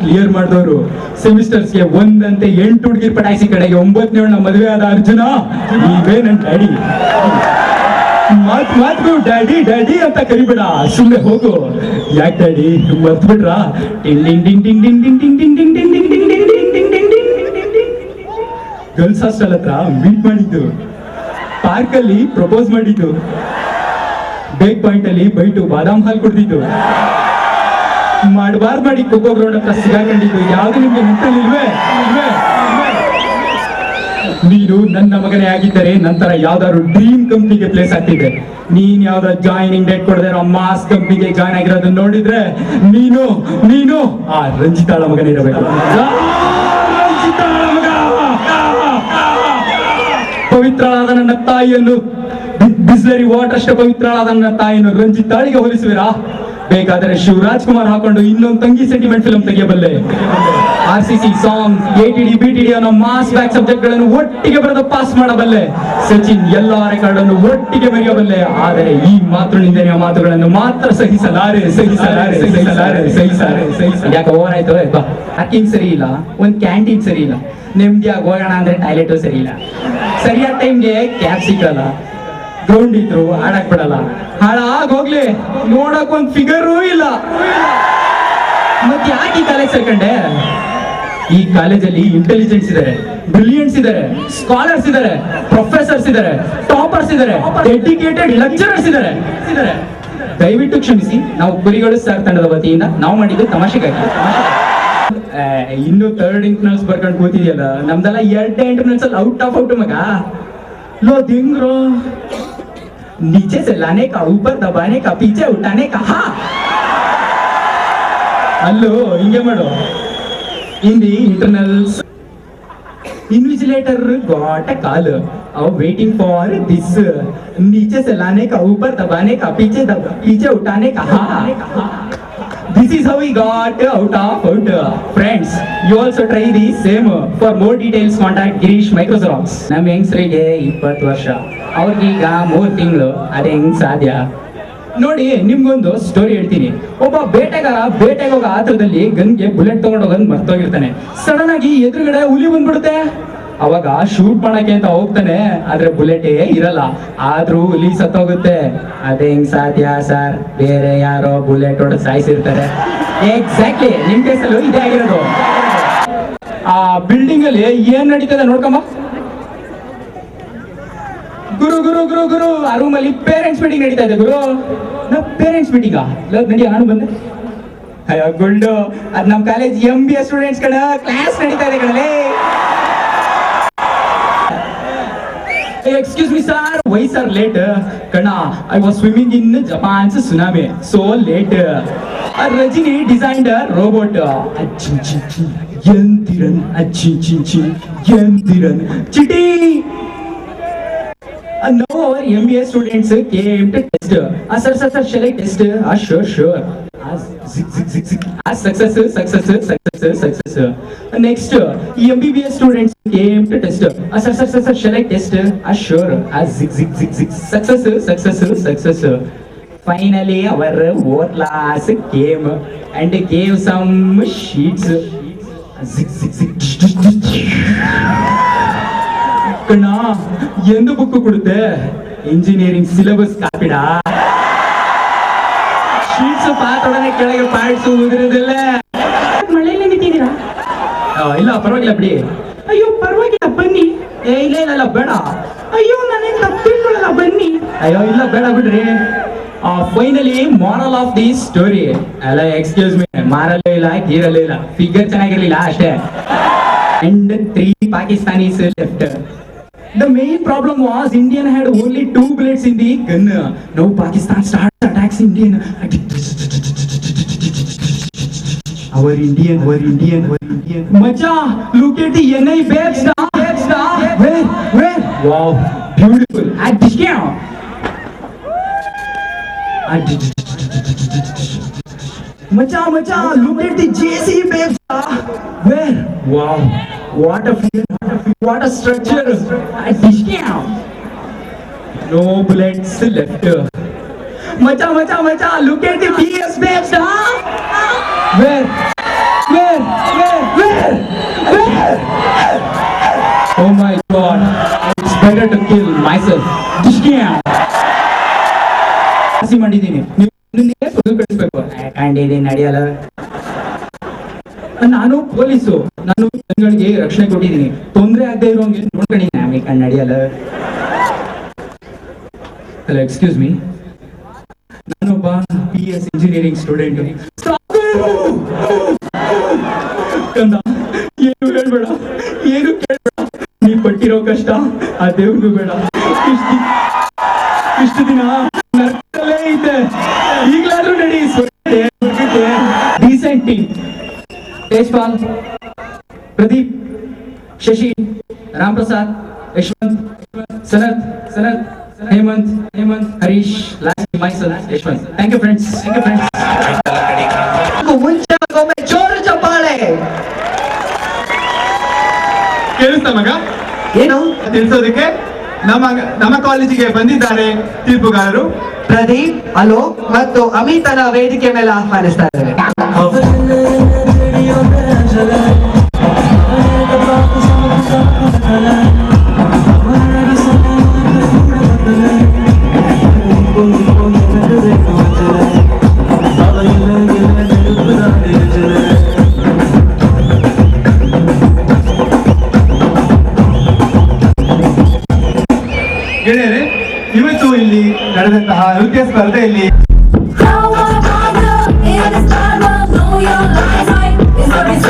Clear ಮಾಡಿದವರು. ಸೆಮಿಸ್ಟರ್ಸ್ಗೆ ಒಂದಂತೆ 8 ಹುಡುಗಿರ್ ಪಟಾಯಿಸಿ ಕಡೆಗೆ 9ನೇ ಮದುವೆ ಆದ ಅರ್ಜುನ ನೀವೇ ನನ್ ಡ್ಯಾಡಿ. ಮಾತ್ಗೂ ಡ್ಯಾಡಿ ಡ್ಯಾಡಿ ಅಂತ ಕರಿಬೇಡ, ಸುಮ್ಮನೆ ಹೋಗು. ಯಾಕೆ ಡ್ಯಾಡಿ ಮರ್ತ್ ಬಿಟ್ರಾ? ಗರ್ಲ್ಸ್ ಹಾಸ್ಟೆಲ್ ಹತ್ರ ಮೀಟ್ ಮಾಡಿದ್ದು, ಪಾರ್ಕ್ ಅಲ್ಲಿ ಪ್ರಪೋಸ್ ಮಾಡಿದ್ದು, ಬೇಕ್ ಪಾಯಿಂಟ್ ಅಲ್ಲಿ ಬೈಟು ಬಾದಾಮ್ ಹಾಲ್ ಕುಡ್ದಿದ್ದು, ಮಾಡಬಾರ್ದು ಮಾಡಿ ಖೋಖೋ ಗ್ರೌಂಡ್ ಹತ್ರ ಸಿಗಾಕೊಂಡಿದ್ದು. ಯಾವ್ದು ನಿಮ್ಗೆ ಮುಟ್ಟಲಿಲ್ವೇ? ನೀನು ನನ್ನ ಮಗನೇ ಆಗಿದ್ದರೆ ನಂತರ ಯಾವ್ದಾದ್ರು ಡ್ರೀಮ್ ಕಂಪ್ನಿಗೆ ಪ್ಲೇಸ್ ಆಗ್ತಿದೆ. ನೀನ್ ಯಾವ್ದಾದ್ರು ಜಾಯಿನಿಂಗ್ ಡೇಟ್ ಕೊಡದೆ ಮಾಸ್ ಕಂಪ್ನಿಗೆ ಜಾಯ್ನ್ ಆಗಿರೋದನ್ನ ನೋಡಿದ್ರೆ ನೀನು ಆ ರಂಜಿತಾಳ ಮಗನೇ ಇರಬೇಕು. ಪವಿತ್ರಳಾದ ನನ್ನ ತಾಯಿಯನ್ನು, ಬಿಸ್ಲರಿ ವಾಟರ್ ಅಷ್ಟೇ ಪವಿತ್ರಳಾದ ನನ್ನ ತಾಯಿಯನ್ನು ರಂಜಿತಾಳಿಗೆ ಹೋಲಿಸುವಿರಾ? ಬೇಕಾದರೆ ಶಿವರಾಜ್ ಕುಮಾರ್ ಹಾಕೊಂಡು ಇನ್ನೊಂದು ತಂಗಿ ಸೆಂಟಿಮೆಂಟ್ ಫಿಲ್ಮ್ ತೆಗೆಯಬಲ್ಲೆ. RCC ಸಾಂಗ್, ATD BTD ಅನ್ನೋ ಮಾಸ್ ಬ್ಯಾಕ್ ಸಬ್ಜೆಕ್ಟ್ ಗಳನ್ನು ಒಟ್ಟಿಗೆ ಬರೆದು ಪಾಸ್ ಮಾಡಬಲ್ಲೆ. ಸಚಿನ್ ಎಲ್ಲಾ ರೆಕಾರ್ಡ್ ಅನ್ನು ಒಟ್ಟಿಗೆ ಮೆರೆಯಬಲ್ಲೆ. ಆದರೆ ಈ ಮಾತೃನಿಂದನೆಯ ಮಾತುಗಳನ್ನು ಮಾತ್ರ ಸಹಿಸಲಾರೆ. ಯಾಕೆ ಓವರ್ ಆಯ್ತು? ಅಕ್ಕಿಂಗ್ ಸರಿ ಇಲ್ಲ, ಒಂದ್ ಕ್ಯಾಂಟೀನ್ ಸರಿ ಇಲ್ಲ, ನೆಮ್ಮದಿಯಾಗಿ ಹೋಗೋಣ ಅಂದ್ರೆ ಟಾಯ್ಲೆಟು ಸರಿ ಇಲ್ಲ, ಸರಿಯಾದ ಟೈಮ್ಗೆ ಕ್ಯಾಬ್ ಸಿಕ್ಕಲ್ಲ, ಗ್ರೌಂಡ್ ಇದ್ರು ಆಡಕ್ ಬಿಡಲ್ಲ, ಹಾಳಾಗ್ ಹೋಗ್ಲಿ ನೋಡಕ್ ಒಂದ್ ಫಿಗರೂ ಇಲ್ಲ. ಮತ್ತೆ ಯಾಕೆ ಈ ಕಾಲೇಜ್ ಸೇರ್ಕಂಡೆ? ಈ ಕಾಲೇಜಲ್ಲಿ ಇಂಟೆಲಿಜೆನ್ಸ್ ಇದಾರೆ, ಬ್ರಿಲಿಯಂಟ್ಸ್ ಇದಾರೆ, ಸ್ಕಾಲರ್ಸ್ ಇದಾರೆ, ಪ್ರೊಫೆಸರ್ಸ್ ಇದಾರೆ, ಟಾಪರ್ಸ್ ಇದಾರೆ, ಡೆಡಿಕೇಟೆಡ್ ಲೆಕ್ಚರರ್ಸ್ ಇದಾರೆ. ದಯವಿಟ್ಟು ಕ್ಷಮಿಸಿ, ನಾವು ಕುರಿಗಳು ಸರ್ ತಂಡದ ವತಿಯಿಂದ ನಾವು ಮಾಡಿದ್ದು ತಮಾಷೆಗಾಗಿ. ಇನ್ನು 3rd ಇಂಟರ್ನಲ್ಸ್ ಬರ್ಕೊಂಡು ಕೂತಿದ್ಯಲ್ಲ, ನಮ್ದೆಲ್ಲ 2 ಇಂಟರ್ನಲ್ಸ್ ಅಲ್ಲಿ ಔಟ್ ಆಫ್ ಔಟ್ ಮಗ. लो दिंग्रो नीचे से लाने का, ऊपर दबाने का, पीछे उठाने का. हाँ ಅಲ್ಲೋ ಹಿಂಗೆ ಮಾಡು. In the internals invigilator got a call, waiting for this, नीचे से लाने का, ऊपर दबाने का, पीछे उठाने का. हाँ, this is how we got out of out. Friends, you also try the same. For more details contact Girish Microsoft. ನಮ್ಮ ಹೆಂಗಸರಿಗೆ 20 ವರ್ಷ, ಅವ್ರಿಗೀಗ 3 ತಿಂಗಳು. ಅದೇ ಹೆಂಗ್ ಸಾಧ್ಯ ನೋಡಿ? ನಿಮ್ಗೊಂದು ಸ್ಟೋರಿ ಹೇಳ್ತೀನಿ. ಒಬ್ಬ ಬೇಟೆಗೆ ಹೋಗೋ ಆತರದಲ್ಲಿ ಗನ್ಗೆ ಬುಲೆಟ್ ತಗೊಂಡೋಗಂದ್ ಮರ್ತೋಗಿರ್ತಾನೆ. ಸಡನ್ ಆಗಿ ಎದುರುಗಡೆ ಹುಲಿ ಬಂದ್ಬಿಡುತ್ತೆ. ಅವಾಗ ಶೂಟ್ ಮಾಡಕ್ಕೆ ಅಂತ ಹೋಗ್ತಾನೆ, ಆದ್ರೆ ಬುಲೆಟೇ ಇರಲ್ಲ. ಆದ್ರೂ ಹುಲಿ ಸತ್ತೋಗುತ್ತೆ. ಅದೇ ಹೆಂಗ್ ಸಾಧ್ಯ ಸರ್? ಬೇರೆ ಯಾರೋ ಬುಲೆಟ್ ಹೊಡೆದು ಸಾಯಿಸಿರ್ತಾರೆ. ಎಕ್ಸಾಕ್ಟ್ಲಿ ನಿಮ್ ಕೇಸಲ್ಲೂ ಇದೇ ಆಗಿರೋದು. ಆ ಬಿಲ್ಡಿಂಗ್ ಅಲ್ಲಿ ಏನ್ ನಡೀತದೆ ನೋಡ್ಕಮ್ಮ. ಗುರು ಆ ರೂಮ್ ಅಲ್ಲಿ ಪೇರೆಂಟ್ಸ್ ಮೀಟಿಂಗ್ ನಡೀತಾ ಇದೆ. ಗುರು ನಾವು ಪೇರೆಂಟ್ಸ್ ಮೀಟಿಂಗ್ ನಡಿ, ನಾನು ಬಂದೆ. ಅಯ್ಯೋ ಗುಂಡು, ಅದ್ ನಮ್ ಕಾಲೇಜ್ MBA ಸ್ಟೂಡೆಂಟ್ಸ್ ಕಡೆ ಕ್ಲಾಸ್ ನಡೀತಾ ಇದೆ ಕಣಲೇ. Excuse me sir, why sir late? Kana, I was swimming in Japan's tsunami, so late. Rajini designed a robot. Yantiran, yantiran, chiti. Now our MBA students came to test. Sir, shall I test? Sure. Success. Next, MBBS students came to test. Sir, shall I test? Sure. Success. Finally, our war class came and gave some sheets. ಕಣ ಎಂದು book ಕೊಡುತ್ತೆ? Engineering syllabus ಕಾಪಿಡ. Sheets ಪಾತೊಡನೆ ಕೆಳಗೆ parts ಉದುರಿದಿಲ್ಲ. ಮಳೆಯಲ್ಲಿ ನಿಂತಿದ್ದೀರಾ? ಇಲ್ಲ ಪರವಾಗಿಲ್ಲ ಬಿಡಿ. ಅಯ್ಯೋ ಪರವಾಗಿಲ್ಲ ಬನ್ನಿ. ಇಲ್ಲ ಬೇಡ. ಅಯ್ಯೋ ನನಗೆ ತಪ್ಪಿಕೊಳ್ಳಲ್ಲ ಬನ್ನಿ. ಅಯ್ಯೋ ಇಲ್ಲ ಬೇಡ ಬಿಡ್ರಿ. Finally moral of the story. ಅಲ್ಲ ಎಕ್ಸ್ಕ್ಯೂಸ್ ಮೀ, ಮಾರಲ್ಲೇ ಇಲ್ಲ, ಗೀರಲ್ಲೇ ಇಲ್ಲ, ಫಿಗರ್ ಚೆನ್ನಾಗಿರ್ಲಿಲ್ಲ ಅಷ್ಟೇ. And 3 Pakistanis left. The main problem was Indian had only 2 bullets in the gun. Now Pakistan starts attacks Indian. Our Indian. Macha, look at the NI babes now. Where? Wow, beautiful. At this camp. Macha, look at the JC babes. Where? Wow, what a feel, what a structure. At this camp. No bullets left. Macha, look at the PS babes. Where? Sir ಹಸಿ ಮಾಡಿದ್ದೀನಿ ನೀವು ಕಳಿಸ್ಬೇಕು ಕಂಡಿದ್ದೀನಿ ನಡೆಯಲ್ಲ. ನಾನು police, ನಾನು ಜನಗಳಿಗೆ ರಕ್ಷಣೆ ಕೊಟ್ಟಿದ್ದೀನಿ, ತೊಂದರೆ ಆಗದೆ ಇರೋಂಗೆ ನೋಡ್ಕೊಂಡಿದ್ದೀನಿ. ಆಮೇಲೆ ಕಣ್ಣು ನಡೆಯಲ್ಲ. ಹಲೋ ಎಕ್ಸ್ಕ್ಯೂಸ್ ಮೀ, ನಾನೊಬ್ಬ PS ಇಂಜಿನಿಯರಿಂಗ್ ಸ್ಟೂಡೆಂಟ್. ಕಂದ ಏನು ಹೇಳ್ಬೇಡ, ಏನು ಕೇಳ್ಬೇಡ, ನೀ ಪಟ್ಟಿರೋ ಕಷ್ಟ ಆ ದೇವ್ರಿಗೂ ಬೇಡ. ಇಷ್ಟು ದಿನ ನರಕದಲ್ಲೇ ಇದ್ದೆ, ಈಗಲಾದ್ರೂ ನಡಿ. Decent team: Tejpal, Pradeep, Shashi, Ram Prasad, Yashwant, Sanath, Hemanth, Harish, last myself, Yashwant. Thank you friends. ಮುಂಚೆ ಒಮ್ಮೆ ಜೋರು ಚಪ್ಪಾಳೆ. ಕೇಳಿಸ್ತಾ ಮಗ? ಏನು ತಿಳಿಸೋದಕ್ಕೆ ನಮ್ಮ ಕಾಲೇಜಿಗೆ ಬಂದಿದ್ದಾರೆ ತೀರ್ಪುಗಾರರು ಪ್ರದೀಪ್, ಅಲೋಕ್ ಮತ್ತು ಅಮಿತನ ವೇದಿಕೆ ಮೇಲೆ ಆಹ್ವಾನಿಸ್ತಾ ಇದ್ದಾರೆ. ಗೆಳೆಯರೆ, ಇವತ್ತು ಇಲ್ಲಿ ನಡೆದಂತಹ ನೃತ್ಯ ಸ್ಪರ್ಧೆಯಲ್ಲಿ